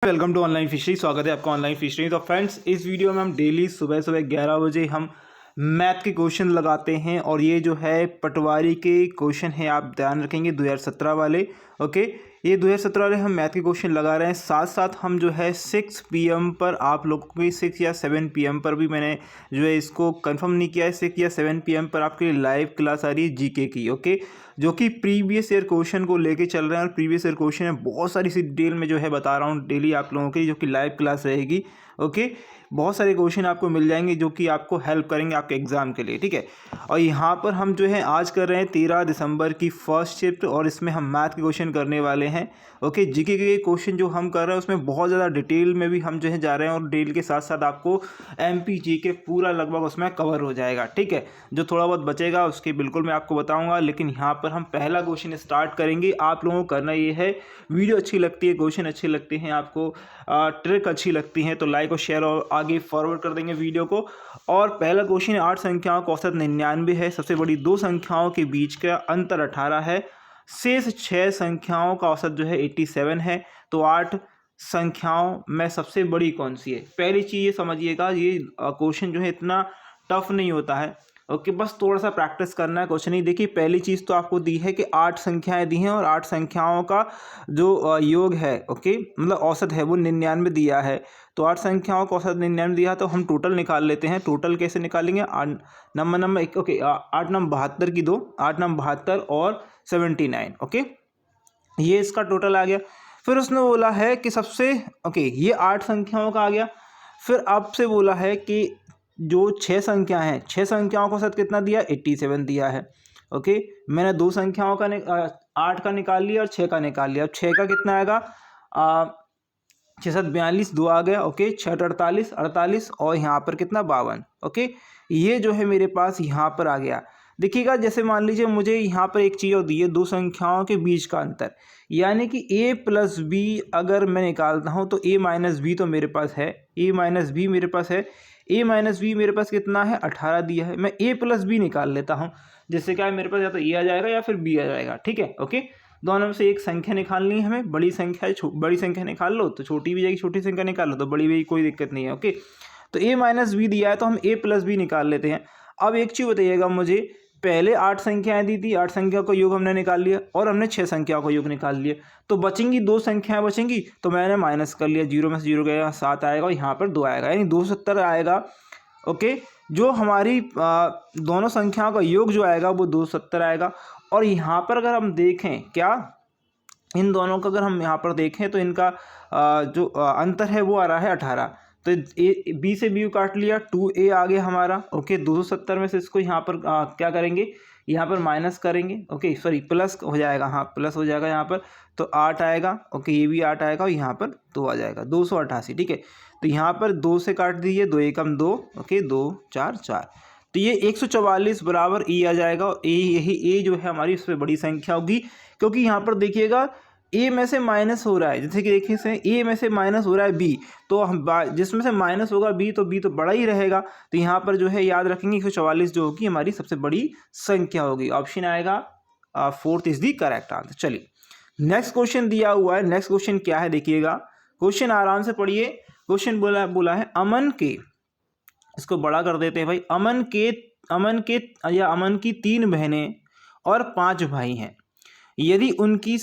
Welcome to online fishery. स्वागत है आपका ऑनलाइन फिशरी। तो फ्रेंड्स, इस वीडियो में हम डेली सुबह सुबह 11 बजे हम मैथ के क्वेश्चन लगाते हैं और ये जो है पटवारी के क्वेश्चन है, आप ध्यान रखेंगे 2017 वाले। ओके, ये 2017 वाले हम मैथ के क्वेश्चन लगा रहे हैं। साथ साथ हम जो है 6 PM पर आप लोगों को 6 या 7 PM पर भी मैंने जो है इसको कंफर्म नहीं किया है, 6 या 7 PM पर आपके लिए लाइव क्लास आ रही है जीके की। ओके, जो कि प्रीवियस ईयर क्वेश्चन को लेके चल रहे हैं और प्रीवियस ईयर क्वेश्चन में बहुत सारी सी डिटेल में जो है बता रहा हूँ डेली आप लोगों की, जो कि लाइव क्लास रहेगी। ओके, बहुत सारे क्वेश्चन आपको मिल जाएंगे जो कि आपको हेल्प करेंगे आपके एग्जाम के लिए। ठीक है, और यहाँ पर हम जो है आज कर रहे हैं 13 दिसंबर की फर्स्ट शिफ्ट और इसमें हम मैथ के क्वेश्चन करने वाले हैं। ओके, जीके के क्वेश्चन जो हम कर रहे हैं उसमें बहुत ज़्यादा डिटेल में भी हम जो है जा रहे हैं और डिटेल के साथ साथ आपको MP जीके पूरा लगभग उसमें कवर हो जाएगा। ठीक है, जो थोड़ा बहुत बचेगा उसके बिल्कुल मैं आपको बताऊंगा, लेकिन यहाँ पर हम पहला क्वेश्चन स्टार्ट करेंगे। आप लोगों को करना ये है, वीडियो अच्छी लगती है, क्वेश्चन अच्छे लगते हैं, आपको ट्रिक अच्छी लगती है तो लाइक और शेयर और आगे फॉरवर्ड कर देंगे वीडियो को। और पहला क्वेश्चन 8 संख्याओं का औसत 99 है, सबसे बड़ी 2 संख्याओं के बीच का अंतर 18 है, शेष 6 संख्याओं का औसत जो है 87 है, तो 8 संख्याओं में सबसे बड़ी कौन सी है। पहली चीज़ ये समझिएगा, ये क्वेश्चन जो है इतना टफ नहीं होता है। ओके, बस थोड़ा सा प्रैक्टिस करना है क्वेश्चन ही। देखिए, पहली चीज़ तो आपको दी है कि 8 संख्याएं दी हैं और 8 संख्याओं का जो योग है, ओके, मतलब औसत है वो 99 दिया है। तो 8 संख्याओं का औसत 99 दिया, तो हम टोटल निकाल लेते हैं। टोटल कैसे निकालेंगे? 8 नंबर एक, ओके, 8 नंबर 72 की 2, 8 नंबर 72 और 79। ओके, ये इसका टोटल आ गया। फिर उसने बोला है कि सबसे, ओके, ये 8 संख्याओं का आ गया। फिर आपसे बोला है कि जो 6 संख्या हैं, 6 संख्याओं का औसत कितना दिया? 87 दिया है। ओके, मैंने 2 संख्याओं का 8 का निकाल लिया और 6 का निकाल लिया। अब 6 का कितना आएगा? 6 7 42, 2 आ गया। ओके, 6 48, 48 और यहाँ पर कितना? 52। ओके, ये जो है मेरे पास यहाँ पर आ गया। देखिएगा, जैसे मान लीजिए मुझे यहाँ पर एक चीज़ और दी है, 2 संख्याओं के बीच का अंतर, यानी कि a + b अगर मैं निकालता हूँ तो a - b तो मेरे पास है, a - b मेरे पास है। a - b मेरे पास कितना है? 18 दिया है। मैं a + b निकाल लेता हूँ, जिससे क्या है मेरे पास या तो a आ जाएगा या फिर b आ जाएगा। ठीक है, ओके, दोनों में से एक संख्या निकालनी है हमें। बड़ी संख्या है, बड़ी संख्या निकाल लो तो छोटी भी जाएगी, छोटी संख्या निकाल लो तो बड़ी भी, कोई दिक्कत नहीं है। ओके, तो a - b दिया है तो हम a + b निकाल लेते हैं। अब एक चीज़ बताइएगा मुझे, पहले 8 संख्याएं दी थी, 8 संख्या का योग हमने निकाल लिया और हमने 6 संख्याओं का योग निकाल लिया, तो बचेंगी 2 संख्याएं बचेंगी, तो मैंने माइनस कर लिया। 0 में से 0 गया, 7 आएगा और यहाँ पर 2 आएगा, यानी 270 आएगा। ओके, जो हमारी दोनों संख्याओं का योग जो आएगा वो 270 आएगा। और यहाँ पर अगर हम देखें, क्या इन दोनों का अगर हम यहाँ पर देखें तो इनका जो अंतर है वो आ रहा है 18। तो b से b काट लिया, 2a आ गया हमारा। ओके, 270 में से इसको यहाँ पर क्या करेंगे? यहाँ पर माइनस करेंगे। ओके, सॉरी, प्लस हो जाएगा, हाँ प्लस हो जाएगा यहाँ पर, तो 8 आएगा। ओके, ये भी 8 आएगा और यहाँ पर 2 आ जाएगा, 288। ठीक है, तो यहाँ पर 2 से काट दीजिए, 2 एकम 2, ओके, 2 4 4, तो ये 144 बराबर e आ जाएगा। और यही a जो है हमारी उससे बड़ी संख्या होगी, क्योंकि यहाँ पर देखिएगा a में से माइनस हो रहा है, जैसे कि देखिए से a में से माइनस हो रहा है b, तो हम जिसमें से माइनस होगा b तो बड़ा ही रहेगा। तो यहाँ पर जो है याद रखेंगे 144 जो होगी हमारी सबसे बड़ी संख्या होगी। ऑप्शन आएगा 4th is the correct answer. चलिए, नेक्स्ट क्वेश्चन दिया हुआ है। नेक्स्ट क्वेश्चन क्या है देखिएगा, क्वेश्चन आराम से पढ़िए। क्वेश्चन बोला है अमन के, इसको बड़ा कर देते हैं भाई, अमन की 3 बहनें और 5 भाई हैं। यदि उनकी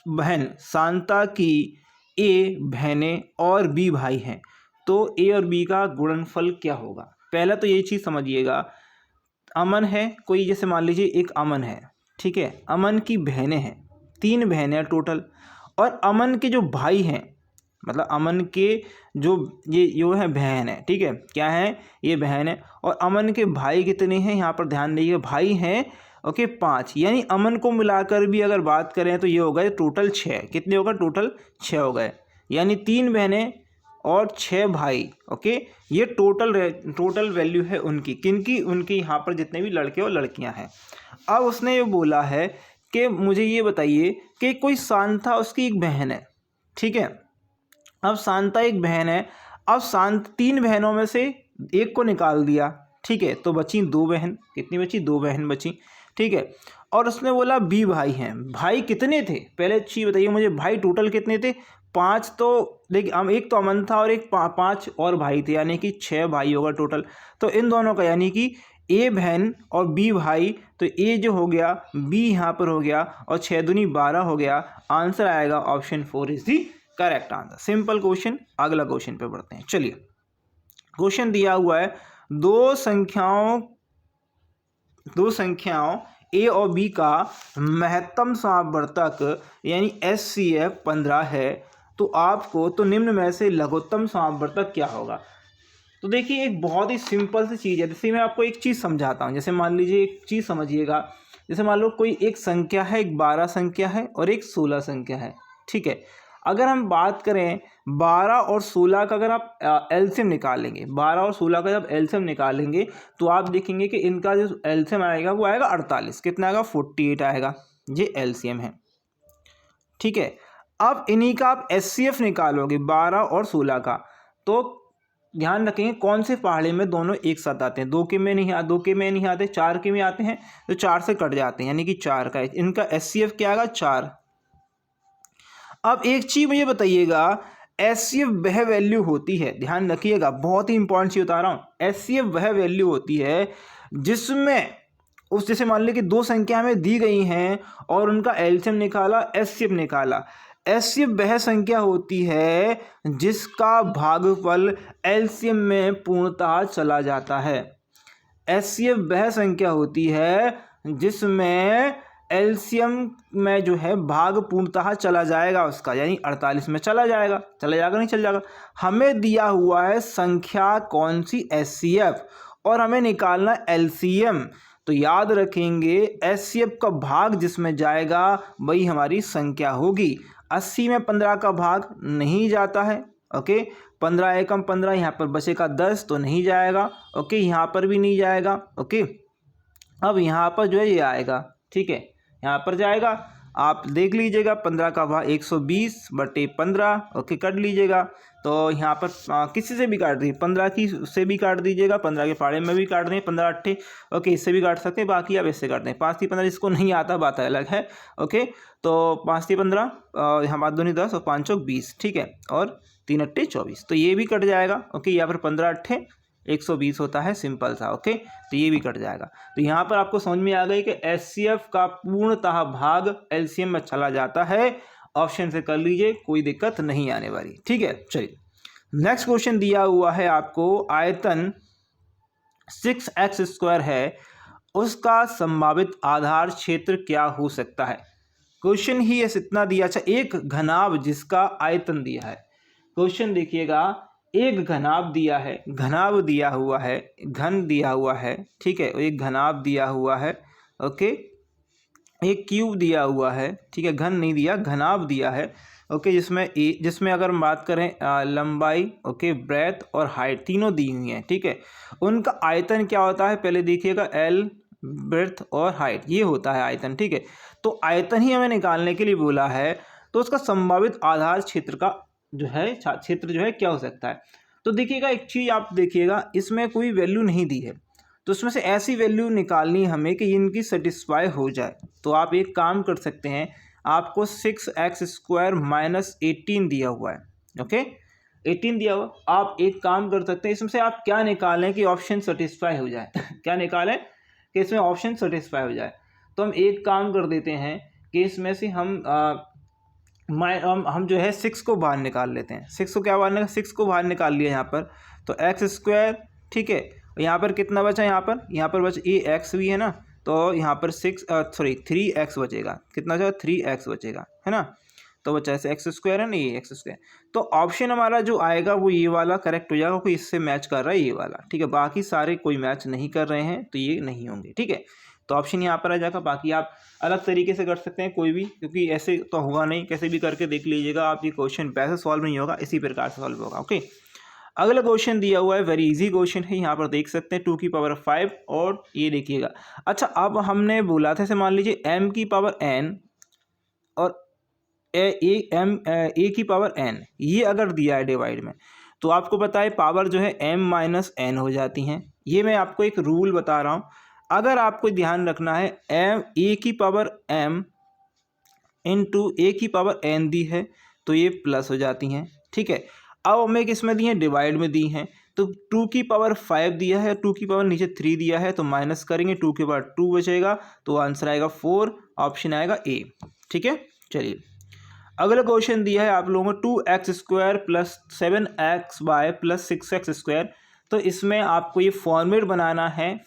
बहन शांता की a बहनें और b भाई हैं, तो a और b का गुणनफल क्या होगा? पहला तो ये चीज़ समझिएगा, अमन है कोई, जैसे मान लीजिए एक अमन है, ठीक है, अमन की बहनें हैं, 3 बहनें टोटल, और अमन के जो भाई हैं, मतलब अमन के जो है बहन है, ठीक है, क्या है? ये बहन है। और अमन के भाई कितने हैं? यहाँ पर ध्यान दीजिए, भाई हैं, ओके, 5, यानी अमन को मिलाकर भी अगर बात करें तो ये हो गए टोटल 6। कितने होगा? टोटल 6 हो गए, यानी 3 बहनें और 6 भाई। ओके, ये टोटल वैल्यू है उनकी, किनकी? उनके यहाँ पर जितने भी लड़के और लड़कियाँ हैं। अब उसने ये बोला है कि मुझे ये बताइए कि कोई शांता उसकी एक बहन है, ठीक है, अब शांता एक बहन है। अब शांत 3 बहनों में से एक को निकाल दिया, ठीक है, तो बची 2 बहन। कितनी बची? 2 बहन बची, ठीक है। और उसने बोला b भाई हैं। भाई कितने थे? पहले चीज़ बताइए मुझे, भाई टोटल कितने थे? 5 तो देखिए हम एक तो अमन था और एक 5 और भाई थे, यानी कि 6 भाई होगा टोटल। तो इन दोनों का यानी कि ए बहन और बी भाई, तो ए जो हो गया, बी यहाँ पर हो गया और 6 दूनी 12 हो गया। आंसर आएगा option 4 is the correct answer. Simple question. अगला क्वेश्चन पे बढ़ते हैं। चलिए, क्वेश्चन दिया हुआ है दो संख्याओं ए और बी का महत्तम समापवर्तक यानी HCF 15 है, तो निम्न में से लघुत्तम समापवर्तक क्या होगा। तो देखिए एक बहुत ही सिंपल सी चीज़ है। जैसे मैं आपको एक चीज़ समझाता हूँ। जैसे मान लीजिए एक चीज़ समझिएगा, जैसे मान लो कोई एक संख्या है, एक 12 संख्या है और एक 16 संख्या है, ठीक है। अगर हम बात करें 12 और 16 का, अगर आप एलसीएम निकालेंगे, 12 और 16 का जब एलसीएम निकालेंगे तो आप देखेंगे कि इनका जो एलसीएम आएगा वो आएगा 48। कितना आएगा? 48 आएगा। ये एलसीएम है, ठीक है। अब इन्हीं का आप HCF निकालोगे 12 और 16 का, तो ध्यान रखेंगे कौन से पहाड़े में दोनों एक साथ आते हैं। 2 के में नहीं आते, 4 के में आते हैं, तो 4 से कट जाते हैं, यानी कि 4 का इनका HCF क्या आएगा? 4। अब एक चीज मुझे बताइएगा, HCF वह वैल्यू होती है, ध्यान रखिएगा, बहुत ही इंपॉर्टेंट चीज बता रहा हूँ। HCF वह वैल्यू होती है जिसमें जैसे मान लीजिए कि 2 संख्या हमें दी गई हैं और उनका एलसीएम निकाला, HCF निकाला। HCF वह संख्या होती है जिसका भागफल एलसीएम में पूर्णतः चला जाता है। HCF वह संख्या होती है जिसमें एलसीएम में जो है भाग पूर्णतः चला जाएगा उसका, यानी 48 में चला जाएगा नहीं चल जाएगा। हमें दिया हुआ है संख्या कौन सी? HCF, और हमें निकालना LCM। तो याद रखेंगे HCF का भाग जिसमें जाएगा वही हमारी संख्या होगी। 80 में 15 का भाग नहीं जाता है, ओके। 15 एकम 15, यहाँ पर बचेगा 10, तो नहीं जाएगा, ओके। यहाँ पर भी नहीं जाएगा, ओके। अब यहाँ पर जो है ये आएगा, ठीक है, यहाँ पर जाएगा। आप देख लीजिएगा 15 का भाग 120/15, ओके, कर लीजिएगा। तो यहाँ पर किसी से भी काट दीजिए, 15 की से भी काट दीजिएगा, 15 के फाड़े में भी काट दें, 15 अट्ठे, ओके, इससे भी काट सकते हैं, बाकी आप इससे काट दें। 5 की 15 जिसको नहीं आता बात अलग है, ओके। तो 5 की 15, यहाँ 5 दूनी 10 और 5 चौक 20, ठीक है, और 3 अट्ठे 24, तो ये भी कट जाएगा, ओके। यहाँ पर 15 अट्ठे 120 होता है, सिंपल सा, ओके। तो ये भी कट जाएगा। तो यहाँ पर आपको समझ में आ गई कि HCF का पूर्णतः भाग LCM में चला जाता है। ऑप्शन से कर लीजिए, कोई दिक्कत नहीं आने वाली, ठीक है। चलिए, नेक्स्ट क्वेश्चन दिया हुआ है आपको, आयतन 6x² है, उसका संभावित आधार क्षेत्र क्या हो सकता है। क्वेश्चन ही इतना दिया। अच्छा, एक घनाभ जिसका आयतन दिया है। क्वेश्चन देखिएगा, एक घनाभ दिया है, घनाभ दिया हुआ है, घन दिया हुआ है, ठीक है, एक घनाभ दिया हुआ है, ओके। एक क्यूब दिया हुआ है, ठीक है, घन नहीं दिया, घनाभ दिया है, ओके। जिसमें अगर हम बात करें लंबाई, ओके, ब्रेथ और हाइट तीनों दी हुई हैं, ठीक है। उनका आयतन क्या होता है पहले देखिएगा, L, ब्रेथ और हाइट, ये होता है आयतन, ठीक है। तो आयतन ही हमें निकालने के लिए बोला है, तो उसका संभावित आधार क्षेत्र का जो है क्षेत्र जो है क्या हो सकता है। तो देखिएगा एक चीज़ आप देखिएगा, इसमें कोई वैल्यू नहीं दी है, तो उसमें से ऐसी वैल्यू निकालनी हमें कि इनकी सेटिस्फाई हो जाए। तो आप एक काम कर सकते हैं, आपको 6x² - 18 दिया हुआ है, ओके, 18 दिया हुआ। आप एक काम कर सकते हैं, इसमें से आप क्या निकालें कि ऑप्शन सेटिस्फाई हो जाए क्या निकालें कि इसमें ऑप्शन सेटिस्फाई हो जाए। तो हम एक काम कर देते हैं कि इसमें से हम जो है 6 को बाहर निकाल लेते हैं। 6 को क्या बाहर निकाल, 6 को बाहर निकाल लिया यहाँ पर, तो x², ठीक है। यहाँ पर कितना बचा, यहाँ पर बचा ये x भी है ना, तो यहाँ पर 3x बचेगा। कितना बचा? 3x बचेगा, है ना। तो बचा ऐसे x² है ना, ये x²। तो ऑप्शन हमारा जो आएगा वो ये वाला करेक्ट हो जाएगा, कोई इससे मैच कर रहा है ये वाला, ठीक है। बाकी सारे कोई मैच नहीं कर रहे हैं, तो ये नहीं होंगे, ठीक है। तो ऑप्शन यहाँ पर आ जाएगा। बाकी आप अलग तरीके से कर सकते हैं कोई भी, क्योंकि ऐसे तो होगा नहीं, कैसे भी करके देख लीजिएगा आप। ये क्वेश्चन वैसे सॉल्व नहीं होगा, इसी प्रकार से सॉल्व होगा, ओके। अगला क्वेश्चन दिया हुआ है, वेरी इजी क्वेश्चन है, यहाँ पर देख सकते हैं 2⁵ और ये देखिएगा। अच्छा, अब हमने बोला था, मान लीजिए m⁴n और a⁴n ये अगर दिया है डिवाइड में, तो आपको पता है पावर जो है m - n हो जाती हैं। ये मैं आपको एक रूल बता रहा हूँ। अगर आपको ध्यान रखना है, a⁴m × a⁴n दी है, तो ये प्लस हो जाती हैं, ठीक है। अब हमें किस में दी हैं, डिवाइड में दी हैं, तो 2 की पावर 5 दिया है, 2 की पावर नीचे 3 दिया है, तो माइनस करेंगे, 2 के पावर 2 बचेगा, तो आंसर आएगा 4, ऑप्शन आएगा ए, ठीक है। चलिए अगला क्वेश्चन दिया है आप लोगों को 2x² plus 7xy plus 6x²। तो इसमें आपको ये फॉर्मेट बनाना है,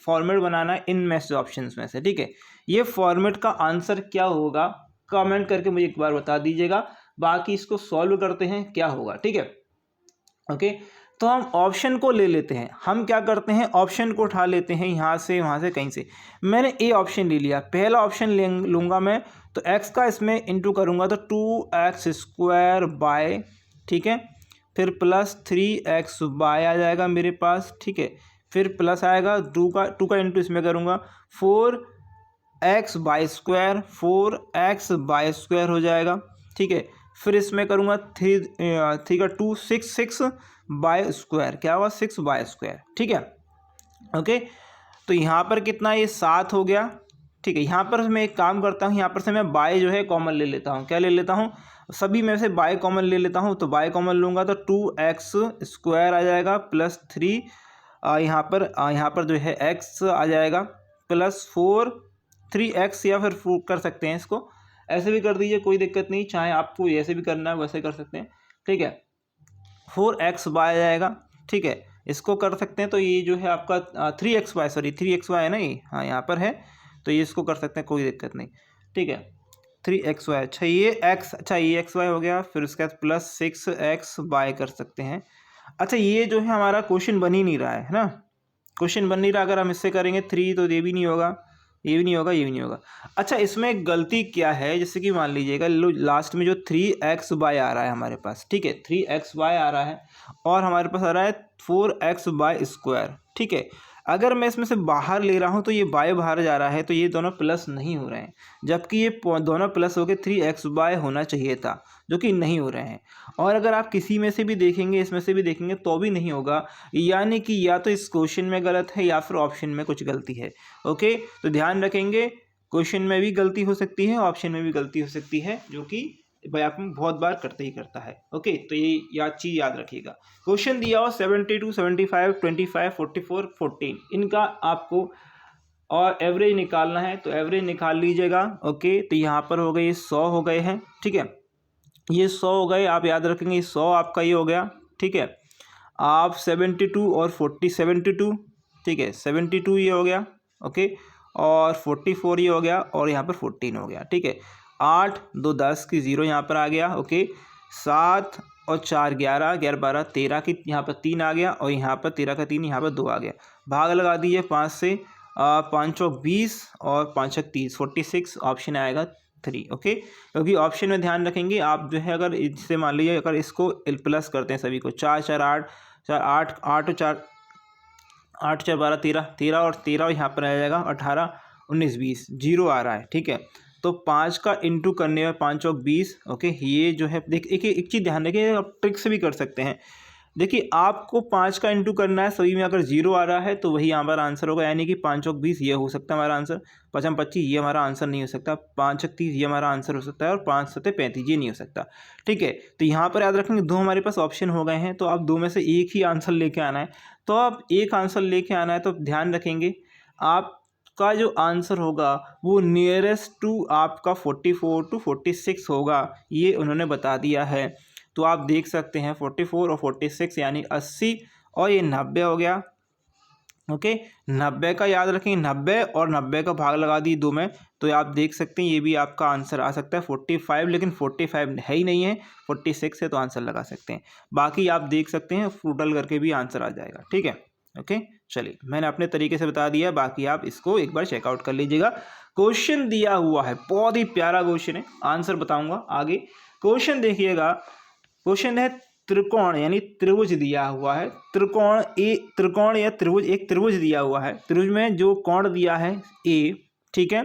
इन में से ऑप्शंस में से, ठीक है। ये फॉर्मेट का आंसर क्या होगा कमेंट करके मुझे एक बार बता दीजिएगा, बाकी इसको सॉल्व करते हैं क्या होगा, ठीक है। ओके, तो हम ऑप्शन को ले लेते हैं, हम क्या करते हैं ऑप्शन को उठा लेते हैं यहाँ से वहाँ से कहीं से। मैंने ए ऑप्शन ले लिया, पहला ऑप्शन लूँगा मैं, तो x का इसमें इंटू करूँगा तो 2x² बाय, ठीक है, फिर प्लस 3x आ जाएगा मेरे पास, ठीक है, फिर प्लस आएगा 2 का इंटू इसमें करूँगा 4x² हो जाएगा, ठीक है। फिर इसमें करूँगा 3 का 2 6 क्या हुआ 6/², ठीक है। ओके, तो यहाँ पर कितना, ये 7 हो गया, ठीक है। यहाँ पर मैं एक काम करता हूँ, यहाँ पर से मैं बाय जो है कॉमन ले लेता हूँ, क्या ले लेता हूँ, सभी में से बाय कॉमन ले लेता हूँ, तो बाय कॉमन लूँगा तो 2x² आ जाएगा प्लस 3 यहाँ पर जो है x आ जाएगा प्लस 4 3x, या फिर 4 कर सकते हैं, इसको ऐसे भी कर दीजिए कोई दिक्कत नहीं, चाहे आपको ऐसे भी करना है वैसे कर सकते हैं, ठीक है। 4x आ जाएगा, ठीक है, इसको कर सकते हैं। तो ये जो है आपका 3xy है ना ये, हाँ यहाँ पर है, तो ये इसको कर सकते हैं, कोई दिक्कत नहीं, ठीक है। 3xy, अच्छा ये xy हो गया, फिर उसके बाद प्लस 6x कर सकते हैं। अच्छा ये जो है हमारा क्वेश्चन बन ही नहीं रहा है ना, क्वेश्चन बन नहीं रहा, अगर हम इससे करेंगे 3 तो ये भी नहीं होगा, ये भी नहीं होगा, ये भी नहीं होगा। अच्छा इसमें गलती क्या है, जैसे कि मान लीजिएगा लास्ट में जो 3x आ रहा है हमारे पास, ठीक है, 3x आ रहा है और हमारे पास आ रहा है 4x², ठीक है। अगर मैं इसमें से बाहर ले रहा हूँ तो ये बाय बाहर जा रहा है, तो ये दोनों प्लस नहीं हो रहे हैं, जबकि ये दोनों प्लस होकर 3x होना चाहिए था, जो कि नहीं हो रहे हैं। और अगर आप किसी में से भी देखेंगे, इसमें से भी देखेंगे तो भी नहीं होगा, यानी कि या तो इस क्वेश्चन में गलत है या फिर ऑप्शन में कुछ गलती है। ओके, तो ध्यान रखेंगे, क्वेश्चन में भी गलती हो सकती है, ऑप्शन में भी गलती हो सकती है, जो कि भाई आप में बहुत बार करते ही करता है। ओके, तो ये चीज़ याद रखिएगा। क्वेश्चन दिया हो 72 75 25 44 14, इनका आपको और एवरेज निकालना है, तो एवरेज निकाल लीजिएगा। ओके, तो यहाँ पर हो गए 100 हो गए हैं, ठीक है, ये 100 हो गए, आप याद रखेंगे 100 आपका ये हो गया, ठीक है। आप 72 और 72, ठीक है, 72 ये हो गया, ओके, और 44 ये हो गया, और यहाँ पर 14 हो गया, ठीक है। 8 2 10 की 0 यहाँ पर आ गया, ओके। 7 और 4 11 11 12 13 की यहाँ पर 3 आ गया, और यहाँ पर 13 का 3 यहाँ पर 2 आ गया। भाग लगा दीजिए 5 से, 5 चौक 20 और 5 छक 30, 46, ऑप्शन आएगा 3। ओके, क्योंकि ऑप्शन में ध्यान रखेंगे आप जो है, अगर इससे मान लीजिए अगर इसको प्लस करते हैं सभी को, 4 4 8 4 8 8 4 8 4 12 13 13 और 13 यहाँ पर आ जाएगा 18 19 20, 0 आ रहा है, ठीक है। तो 5 का इंटू करने में 5 चौक 20, ओके। ये जो है देखिए एक चीज़ ध्यान रखिए, आप ट्रिक से भी कर सकते हैं। देखिए आपको 5 का इंटू करना है, सभी में अगर 0 आ रहा है तो वही यहाँ पर आंसर होगा, यानी कि 5 चौक 20 ये हो सकता है हमारा आंसर, 5 25 ये हमारा आंसर नहीं हो सकता, 5 छक 30 ये हमारा आंसर हो सकता है, और 5 सत्ते 35 ये नहीं हो सकता, ठीक है। तो यहाँ पर याद रखेंगे 2 हमारे पास ऑप्शन हो गए हैं, तो आप 2 में से एक ही आंसर लेके आना है। तो आप एक आंसर लेके आना है, तो ध्यान रखेंगे आपका जो आंसर होगा वो नियरेस्ट टू आपका 44 to 46 होगा, ये उन्होंने बता दिया है। तो आप देख सकते हैं 44 और 46 यानी 80 और ये 90 हो गया। ओके, 90 का याद रखें, 90 और 90 का भाग लगा दी 2 में, तो आप देख सकते हैं ये भी आपका आंसर आ सकता है 45, लेकिन 45 है ही नहीं है, 46 है, तो आंसर लगा सकते हैं। बाकी आप देख सकते हैं टोटल करके भी आंसर आ जाएगा, ठीक है। ओके, चलिए मैंने अपने तरीके से बता दिया, बाकी आप इसको एक बार चेकआउट कर लीजिएगा। क्वेश्चन दिया हुआ है, बहुत ही प्यारा क्वेश्चन है, आंसर बताऊंगा आगे। क्वेश्चन देखिएगा, क्वेश्चन है त्रिकोण यानी त्रिभुज दिया हुआ है, त्रिकोण या त्रिभुज, एक त्रिभुज दिया हुआ है, त्रिभुज में जो कोण दिया है ए, ठीक है।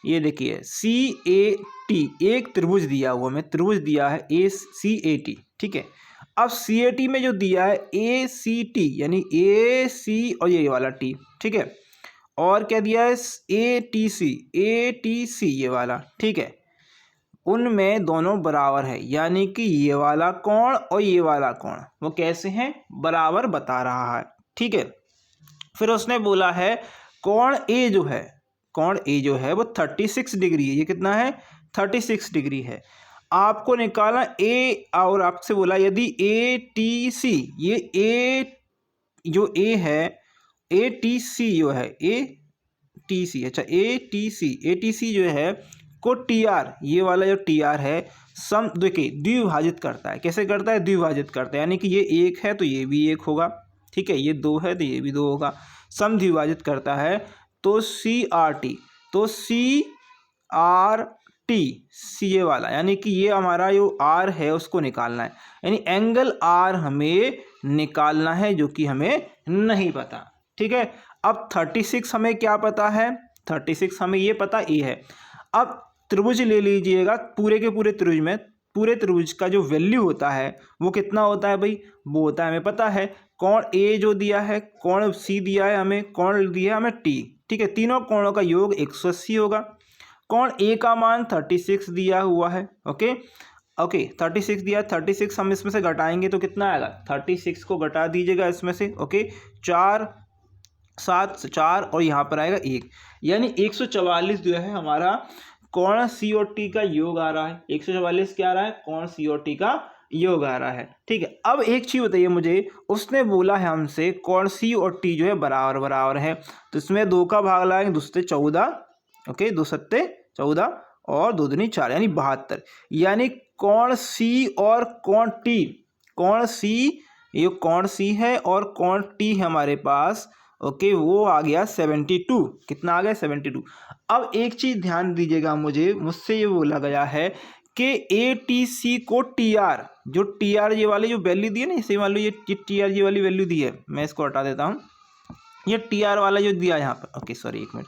ये देखिए CAT, एक त्रिभुज दिया हुआ में त्रिभुज दिया है CAT, ठीक है। अब CAT में जो दिया है ACT यानी AC और ये वाला T, ठीक है, और क्या दिया है ATC ये वाला, ठीक है। उनमें दोनों बराबर है, यानी कि ये वाला कोण और ये वाला कोण वो कैसे हैं, बराबर बता रहा है। ठीक है, फिर उसने बोला है कोण ए जो है, कोण ए जो है वो 36 डिग्री है। ये कितना है, 36 डिग्री है। आपको निकालना ए, और आपसे बोला यदि ए टी सी, ये ए जो ए है, ए टी सी जो है, ए टी सी, अच्छा ए टी सी जो है को टी आर, ये वाला जो टी आर है सम, देखिए द्विभाजित करता है। कैसे करता है, द्विभाजित करता है, यानी कि ये एक है तो ये भी एक होगा, ठीक है, ये दो है तो ये भी दो होगा, सम द्विभाजित करता है। तो सी आर टी, तो सी आर टी, सी ए वाला, यानी कि ये हमारा जो आर है उसको निकालना है, यानी एंगल आर हमें निकालना है, जो कि हमें नहीं पता। ठीक है, अब 36 हमें क्या पता है, 36 हमें ये पता ए है। अब त्रिभुज ले लीजिएगा, पूरे के पूरे त्रिभुज में, पूरे त्रिभुज का जो वैल्यू होता है वो कितना होता है भाई, वो होता है हमें पता है, कोण ए जो दिया है, कोण सी दिया है हमें, कोण दिया है हमें टी। ठीक है, तीनों कोणों का योग 180 होगा। कोण ए का मान 36 दिया हुआ है। ओके, 36 दिया, 36 हम इसमें से घटाएंगे तो कितना आएगा, 36 को घटा दीजिएगा इसमें से। ओके, 4 7 4 और यहाँ पर आएगा 1, यानी 144 जो है हमारा कोण सी और टी का योग आ रहा है। 144 क्या आ रहा है, कोण सी और टी का योग आ रहा है। ठीक है, अब एक चीज बताइए मुझे, उसने बोला है हमसे कोण सी और टी जो है बराबर बराबर है, तो इसमें 2 का भाग लगाएंगे, 2 सत्ते 14, ओके, 2 सत्ते 14 और 2 दूनी 4, यानी 72, यानी कोण सी और कोण टी, कोण सी, ये कोण सी है और कोण टी है हमारे पास, ओके, वो आ गया 72। कितना आ गया, 72। अब एक चीज ध्यान दीजिएगा, मुझसे ये बोला गया है कि ए टी सी को टी आर, जो टी आर ये वाली जो वैल्यू दी है ना, इसे मान लो ये टी आर ये वाली वैल्यू दी है, मैं इसको हटा देता हूँ, ये टी आर वाला जो दिया है यहाँ पर, ओके सॉरी एक मिनट,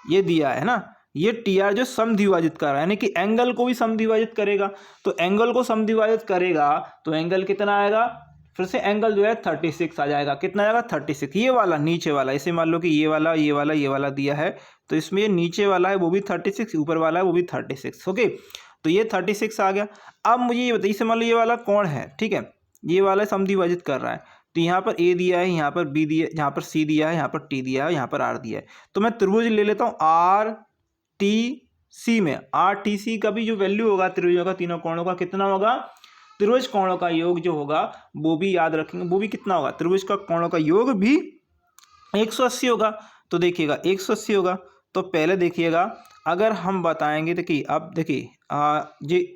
ये दिया है ना, ये टी आर जो समद्विभाजित कर रहा है, यानी कि एंगल को भी समद्विभाजित करेगा, तो एंगल को समद्विभाजित करेगा तो एंगल कितना आएगा, फिर से एंगल जो है 36 आ जाएगा। कितना आएगा, 36। ये वाला नीचे वाला, इसे मान लो कि ये वाला ये वाला दिया है, तो इसमें ये नीचे वाला है वो भी 36, ऊपर वाला है वो भी 36। ओके, तो ये 36 आ गया। अब मुझे ये बताइए, इसे मान लो ये वाला कौन है, ठीक है, ये वाला समद्विभाजित कर रहा है, तो यहाँ पर ए दिया है, यहाँ पर बी दिया, यहाँ पर सी दिया है, यहाँ पर टी दिया है, यहाँ पर आर दिया है, तो मैं त्रिभुज ले लेता हूँ आर टी सी में। आर टी सी का भी जो वैल्यू होगा त्रिभुजों का, तीनों कोणों का, कितना होगा, त्रिभुज कोणों का योग जो होगा वो भी याद रखेंगे, वो भी कितना होगा, त्रिभुज का कोणों का योग भी 180 होगा। तो देखिएगा 180 होगा, तो पहले देखिएगा अगर हम बताएंगे, देखिए अब देखिए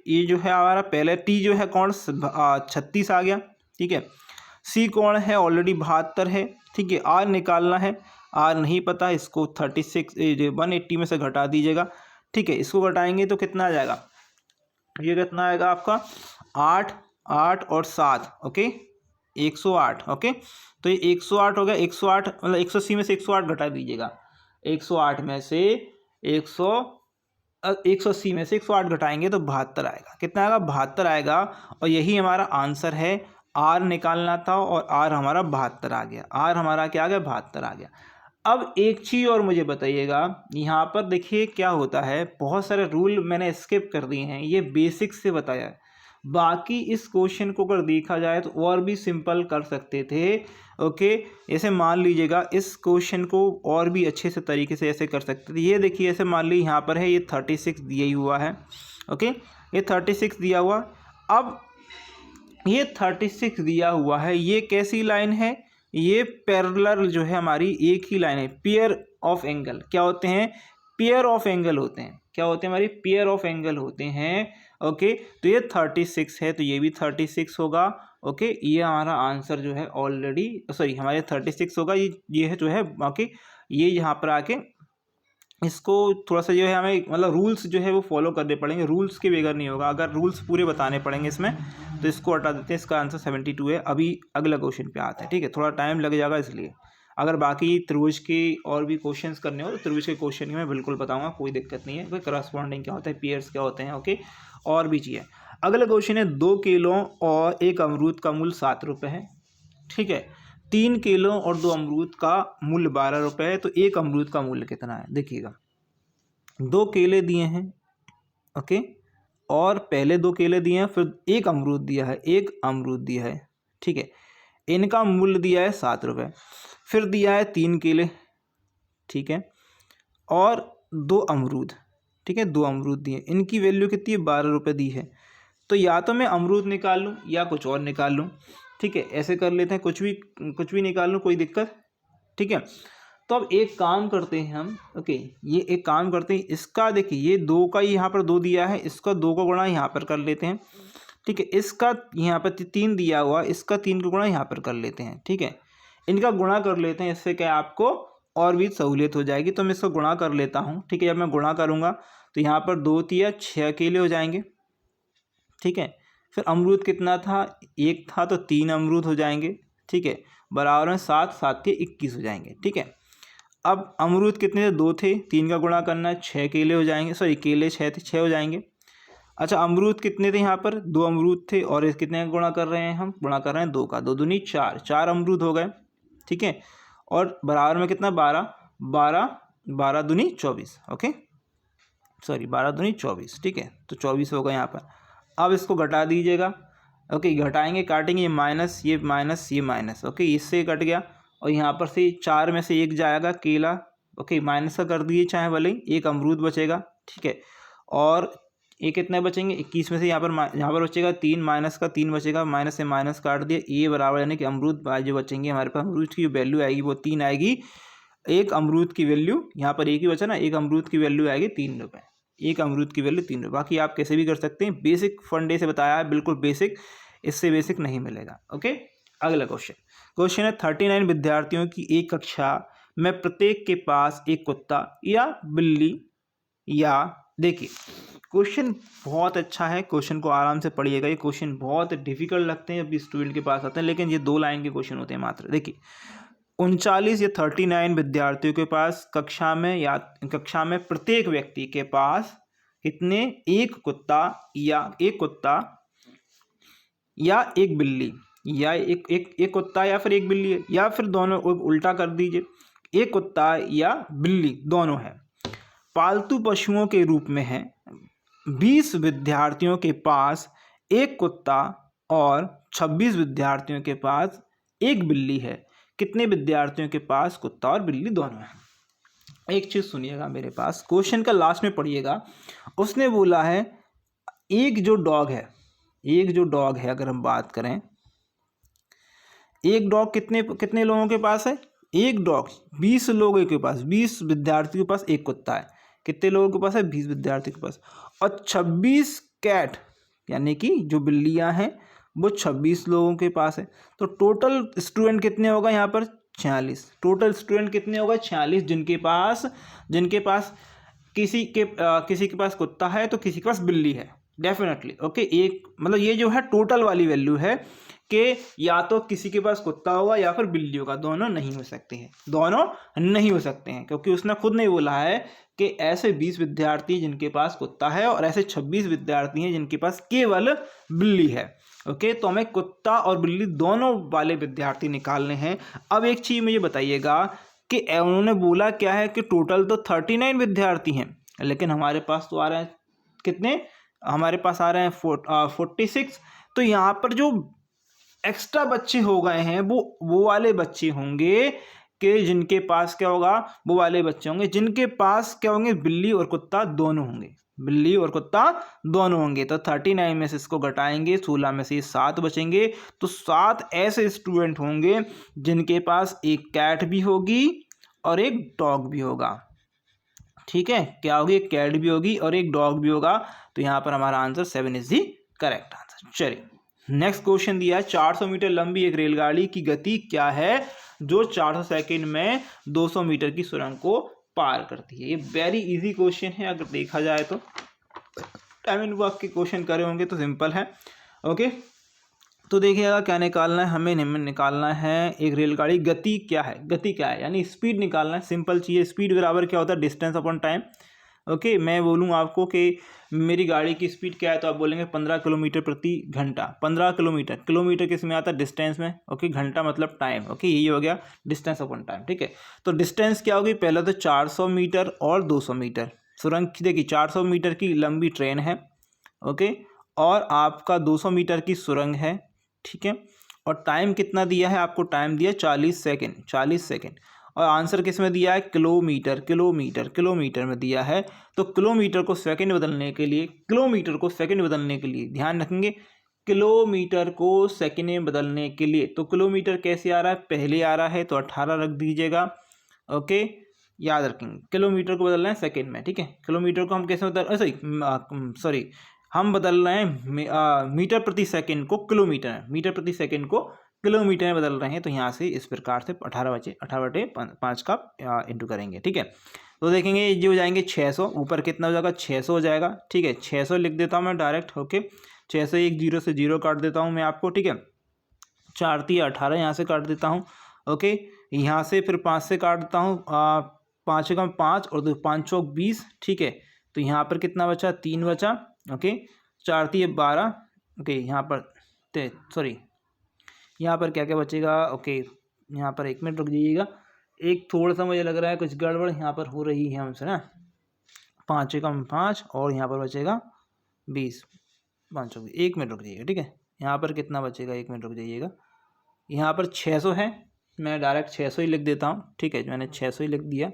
ये जो है हमारा पहले टी जो है कोण 36 आ गया, ठीक है, सी कोण है ऑलरेडी 72 है, ठीक है, आर निकालना है, आर नहीं पता, इसको 36 180 में से घटा दीजिएगा, ठीक है, इसको घटाएंगे तो कितना आ जाएगा, ये कितना आएगा आपका 8 8 और 7, ओके 108, ओके, तो ये 108 हो गया, 108 मतलब 180 में से 108 घटा दीजिएगा, 108 में से 180 में से 108 घटाएंगे तो 72 आएगा। कितना आएगा, 72 आएगा, और यही हमारा आंसर है। आर निकालना था और आर हमारा 72 आ गया, आर हमारा क्या आ गया, 72 आ गया। अब एक चीज़ और मुझे बताइएगा, यहाँ पर देखिए क्या होता है, बहुत सारे रूल मैंने स्किप कर दिए हैं, ये बेसिक से बताया है, बाकी इस क्वेश्चन को अगर देखा जाए तो और भी सिंपल कर सकते थे। ओके, ऐसे मान लीजिएगा इस क्वेश्चन को और भी अच्छे से तरीके से ऐसे कर सकते थे। ये देखिए ऐसे मान लीजिए यहाँ पर है ये 36 दिया ही हुआ है, ओके, ये 36 दिया हुआ, अब ये 36 दिया हुआ है, ये कैसी लाइन है, ये पैरेलल जो है हमारी एक ही लाइन है, पेयर ऑफ एंगल क्या होते हैं, पेयर ऑफ एंगल होते हैं, क्या होते हैं हमारी पेयर ऑफ एंगल होते हैं। ओके, तो ये 36 है तो ये भी 36 होगा। ओके, ये हमारा आंसर जो है ऑलरेडी, सॉरी हमारे 36 होगा, ये है जो है बाकी, ये यहाँ पर आके इसको थोड़ा सा जो है हमें मतलब रूल्स जो है वो फॉलो करने पड़ेंगे, रूल्स के बगैर नहीं होगा, अगर रूल्स पूरे बताने पड़ेंगे इसमें, तो इसको हटा देते हैं, इसका आंसर 72 है। अभी अगला क्वेश्चन पे आते हैं, ठीक है, थोड़ा टाइम लग जाएगा इसलिए, अगर बाकी त्रिभुज के और भी क्वेश्चंस करने हो तो त्रिभुज के क्वेश्चन में बिल्कुल बताऊंगा, कोई दिक्कत नहीं है, कोई करस्पॉन्डिंग क्या होता है, पेयर्स क्या होते हैं, ओके, और भी चीज़ें। अगला क्वेश्चन है 2 किलो और 1 अमरूद का मूल्य 7 रुपये है, ठीक है, 3 किलो और 2 अमरूद का मूल्य 12 रुपये है, तो 1 अमरूद का मूल्य कितना है। देखिएगा 2 केले दिए हैं, ओके, और पहले 2 केले दिए हैं, फिर एक अमरूद दिया है, एक अमरूद दिया है, ठीक है। इनका मूल्य दिया है 7 रुपये। फिर दिया है 3 केले, ठीक है, और 2 अमरूद, ठीक है, 2 अमरूद दिए, इनकी वैल्यू कितनी है, 12 रुपये दी है। तो या तो मैं अमरूद निकाल लूँ या कुछ और निकाल लूँ, ठीक है, ऐसे कर लेते हैं, कुछ भी निकाल लूँ, कोई दिक्कत, ठीक है। तो अब एक काम करते हैं हम, ओके, ये एक काम करते हैं, इसका देखिए ये 2 का यहाँ पर 2 दिया है, इसका 2 का गुणा यहाँ पर कर लेते हैं, ठीक है। इसका यहाँ पर 3 दिया हुआ, इसका 3 का गुणा यहाँ पर कर लेते हैं, ठीक है। इनका गुणा कर लेते हैं, इससे क्या आपको और भी सहूलियत हो जाएगी। तो मैं इसको गुणा कर लेता हूँ, ठीक है। जब मैं गुणा करूँगा तो यहाँ पर 2 तिया 6 केले हो जाएंगे, ठीक है। फिर अमरूद कितना था, 1 था, तो 3 अमरूद हो जाएंगे, ठीक है, बराबर में 7 7 के 21 हो जाएंगे, ठीक है। अब अमरूद कितने थे, 2 थे, 3 का गुणा करना है, 6 केले हो जाएंगे, सॉरी केले 6 थे, 6 हो जाएंगे। अच्छा, अमरूद कितने थे यहाँ पर, 2 अमरूद थे, और इस कितने का गुणा कर रहे हैं, हम गुणा कर रहे हैं 2 का, 2 दूनी 4, 4 अमरूद हो गए, ठीक है। और बराबर में कितना, 12, 12, 12 दूनी 24, ओके, सॉरी 12 दूनी 24, ठीक है, तो 24 होगा यहाँ पर। अब इसको घटा दीजिएगा, ओके, घटाएंगे, काटेंगे, ये माइनस, ये माइनस, ये माइनस, ओके, इससे कट गया, और यहाँ पर से 4 में से 1 जाएगा केला, ओके, माइनस का कर दिए चाहे भले ही, 1 अमरूद बचेगा, ठीक है। और ये कितने बचेंगे, 21 में से यहाँ पर बचेगा 3, माइनस का 3 बचेगा, माइनस से माइनस काट दिया, ये बराबर, यानी कि अमरूद जो बचेंगे हमारे पास, अमरूद की वैल्यू आएगी वो 3 आएगी। एक अमरूद की वैल्यू, यहाँ पर एक ही बचा ना, एक अमरूद की वैल्यू आएगी 3 रुपये, एक अमरूद की वैल्यू 3 रुपये। बाकी आप कैसे भी कर सकते हैं, बेसिक फंडे से बताया है, बिल्कुल बेसिक, इससे बेसिक नहीं मिलेगा, ओके। अगला क्वेश्चन है, 39 विद्यार्थियों की एक कक्षा में प्रत्येक के पास एक कुत्ता या बिल्ली, या देखिए क्वेश्चन बहुत अच्छा है, क्वेश्चन को आराम से पढ़िएगा। ये क्वेश्चन बहुत डिफिकल्ट लगते हैं जब स्टूडेंट के पास आते हैं, लेकिन ये 2 लाइन के क्वेश्चन होते हैं मात्र। देखिए 39 या 39 विद्यार्थियों के पास कक्षा में प्रत्येक व्यक्ति के पास कितने, एक कुत्ता या एक बिल्ली, या एक कुत्ता या फिर एक बिल्ली है, या फिर दोनों, उल्टा कर दीजिए, एक कुत्ता या बिल्ली दोनों है, पालतू पशुओं के रूप में है। 20 विद्यार्थियों के पास एक कुत्ता और 26 विद्यार्थियों के पास एक बिल्ली है। कितने विद्यार्थियों के पास कुत्ता और बिल्ली दोनों है। एक चीज सुनिएगा, मेरे पास क्वेश्चन का लास्ट में पढ़िएगा, उसने बोला है एक जो डॉग है, अगर हम बात करें, एक डॉग कितने लोगों के पास है, एक डॉग 20 लोगों के पास, 20 विद्यार्थियों के पास एक कुत्ता है, कितने लोगों के पास है, 20 विद्यार्थियों के पास, और 26 कैट यानी कि जो बिल्लियां हैं वो 26 लोगों के पास है। तो टोटल स्टूडेंट कितने होगा यहाँ पर, 46। टोटल स्टूडेंट कितने होगा, 46, जिनके पास किसी के पास कुत्ता है तो किसी के पास बिल्ली है, डेफिनेटली, ओके। एक मतलब ये जो है टोटल वाली वैल्यू है कि या तो किसी के पास कुत्ता होगा या फिर बिल्ली होगा, दोनों नहीं हो सकते हैं, क्योंकि उसने खुद नहीं बोला है कि ऐसे 20 विद्यार्थी जिनके पास कुत्ता है और ऐसे 26 विद्यार्थी हैं जिनके पास केवल बिल्ली है, ओके। तो हमें कुत्ता और बिल्ली दोनों वाले विद्यार्थी निकालने हैं। अब एक चीज मुझे बताइएगा कि उन्होंने बोला क्या है कि टोटल तो 39 विद्यार्थी हैं, लेकिन हमारे पास तो आ रहे हैं कितने, हमारे पास आ रहे हैं 46। तो यहाँ पर जो एक्स्ट्रा बच्चे हो गए हैं वो वाले बच्चे होंगे कि जिनके पास क्या होगा, वो वाले बच्चे होंगे जिनके पास क्या होंगे, बिल्ली और कुत्ता दोनों होंगे। तो 39 में से इसको घटाएंगे, 16 में से 7 बचेंगे, तो 7 ऐसे स्टूडेंट होंगे जिनके पास एक कैट भी होगी और एक डॉग भी होगा, ठीक है। क्या होगी, एक कैट भी होगी और एक डॉग भी होगा। तो यहाँ पर हमारा answer 7 is the correct answer. चलिए नेक्स्ट क्वेश्चन दिया है, 400 मीटर लंबी एक रेलगाड़ी की गति क्या है जो 400 सेकंड में 200 मीटर की सुरंग को पार करती है। ये वेरी इजी क्वेश्चन है, अगर देखा जाए तो टाइम एंड वर्क के क्वेश्चन करे होंगे तो सिंपल है, ओके। तो देखिएगा क्या निकालना है, हमें निकालना है एक रेलगाड़ी गति क्या है यानी स्पीड निकालना है। सिंपल चीज़ है, स्पीड बराबर क्या होता है, डिस्टेंस अपॉन टाइम, ओके। मैं बोलूँ आपको कि मेरी गाड़ी की स्पीड क्या है तो आप बोलेंगे 15 किलोमीटर प्रति घंटा। 15 किलोमीटर किस में आता है, डिस्टेंस में, ओके। घंटा मतलब टाइम, ओके। यही हो गया डिस्टेंस अपॉन टाइम, ठीक है। तो डिस्टेंस क्या होगी, पहले तो 400 मीटर और 200 मीटर। सुरंग देखिए 400 मीटर की लंबी ट्रेन है, ओके, और आपका 200 मीटर की सुरंग है, ठीक है, और टाइम कितना दिया है आपको, टाइम दिया 40 सेकेंड, 40 सेकेंड, और आंसर किस में दिया है, किलोमीटर, किलोमीटर, किलोमीटर में दिया है। तो किलोमीटर को सेकंड बदलने के लिए, किलोमीटर को सेकंड बदलने के लिए ध्यान रखेंगे, किलोमीटर को सेकंड में बदलने के लिए, तो किलोमीटर कैसे आ रहा है, पहले आ रहा है तो 18 रख दीजिएगा। ओके, याद रखेंगे किलोमीटर को बदलना है सेकंड में, ठीक है। किलोमीटर को हम कैसे सॉरी हम बदल रहे हैं मीटर प्रति सेकंड को किलोमीटर में, मीटर प्रति सेकंड को किलोमीटर में बदल रहे हैं। तो यहाँ से इस प्रकार से 18/5 का इंटू करेंगे, ठीक है। तो देखेंगे ये हो जाएंगे 600, ऊपर कितना हो जाएगा, 600 हो जाएगा, ठीक है। 600 लिख देता हूँ मैं डायरेक्ट, ओके। 600, एक जीरो से जीरो काट देता हूँ मैं आपको, ठीक है। 4 3 18 यहाँ से काट देता हूँ, ओके। यहाँ से फिर 5 से काट देता हूँ, 5 एकम 5 और 2 5 चौक 20, ठीक है। तो यहाँ पर कितना बचा, 3 बचा, ओके। 4 3 12, ओके। यहाँ पर सॉरी यहाँ पर क्या क्या बचेगा, ओके। यहाँ पर 1 मिनट रुक जाइएगा, एक थोड़ा सा मुझे लग रहा है कुछ गड़बड़ यहाँ पर हो रही है हमसे ना। 5 एकम 5 और यहाँ पर बचेगा 20, 5 1 मिनट रुक जाइएगा, ठीक है। यहाँ पर कितना बचेगा, 1 मिनट रुक जाइएगा। यहाँ पर 600 है, मैं डायरेक्ट 600 ही लिख देता हूँ, ठीक है। मैंने 600 ही लिख दिया,